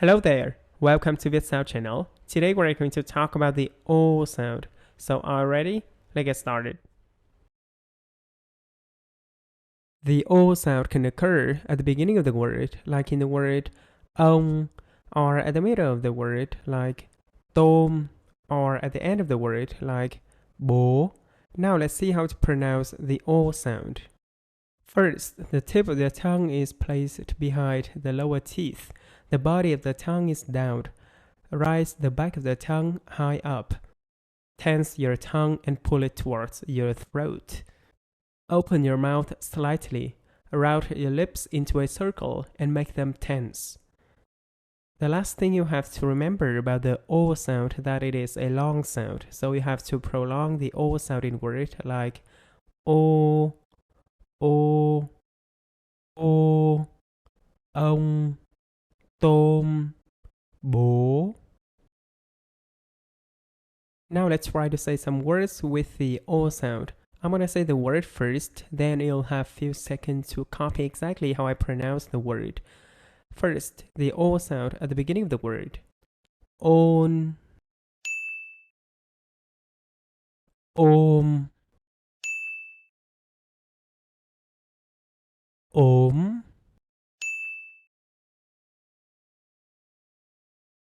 Hello there, welcome to Vietsound channel. Today we're going to talk about the O sound. So are you ready? Let's get started. The O sound can occur at the beginning of the word, like in the word ông, or at the middle of the word, like tôm, or at the end of the word, like bố. Now let's see how to pronounce the O sound. First, the tip of the tongue is placed behind the lower teeth. The body of the tongue is down. Raise the back of the tongue high up. Tense your tongue and pull it towards your throat. Open your mouth slightly. Round your lips into a circle and make them tense. The last thing you have to remember about the O sound that it is a long sound. So you have to prolong the O sound in word like O, O, O, ông, tôm, bố. Now let's try to say some words with the O sound. I'm gonna say the word first, then you'll have a few seconds to copy exactly how I pronounce the word. First, the O sound at the beginning of the word. Ôn, ôm, ốm,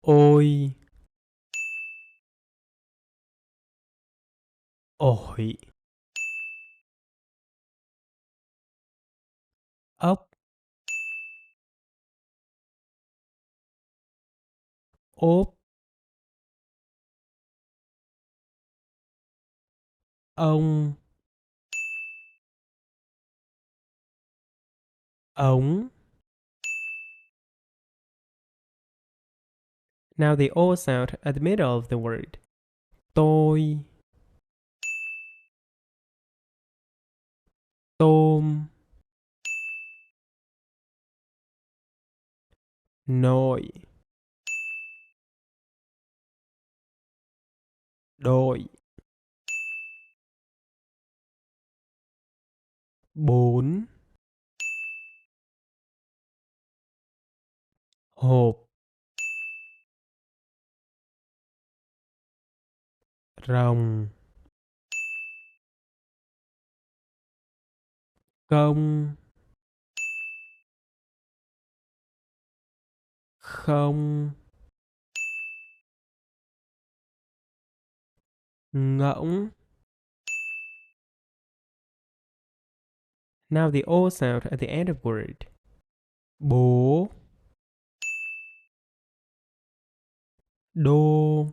ôi, ổi, ốc, ốp, ông, ống. Now the O sound at the middle of the word. Tôi, tôm, nồi, đội, bốn, hộp, rồng, công, không, ngỗng. Now the O sound at the end of word. Bố, đô,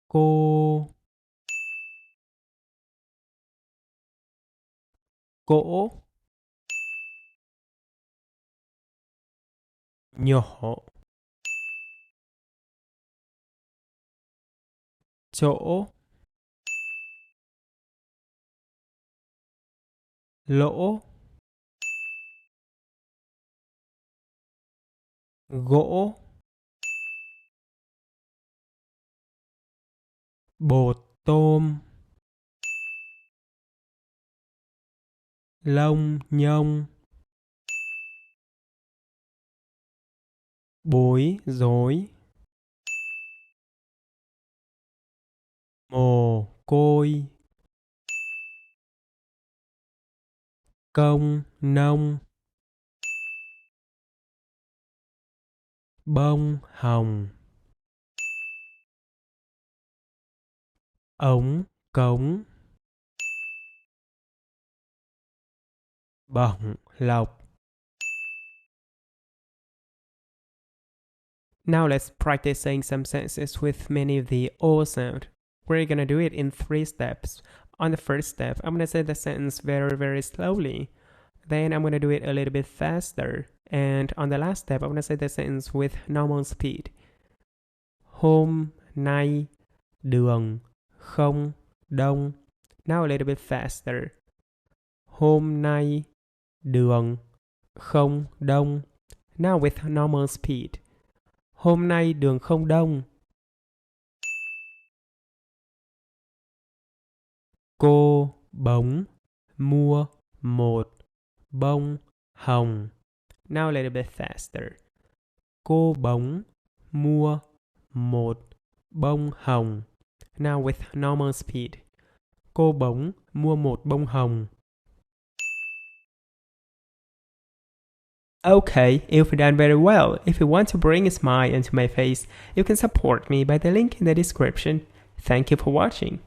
cô, cỗ, nhỏ, chỗ, lỗ, gỗ, bột tôm, lông nhông, bối rối, mồ côi, công nông, bông hồng, ống cống, bổng lộc. Now let's practice saying some sentences with many of the O sound. We're gonna do it in 3 steps. On the first step, I'm gonna say the sentence very, very slowly. Then I'm gonna do it a little bit faster. And on the last step, I'm gonna say the sentence with normal speed. Hôm nay đường không đông. Now a little bit faster. Hôm nay đường không đông. Now with normal speed. Hôm nay đường không đông. Cô bống mua một bông hồng. Now a little bit faster. Cô bóng mua một bông hồng. Now with normal speed. Cô bóng mua một bông hồng. Okay, you've done very well. If you want to bring a smile into my face, you can support me by the link in the description. Thank you for watching.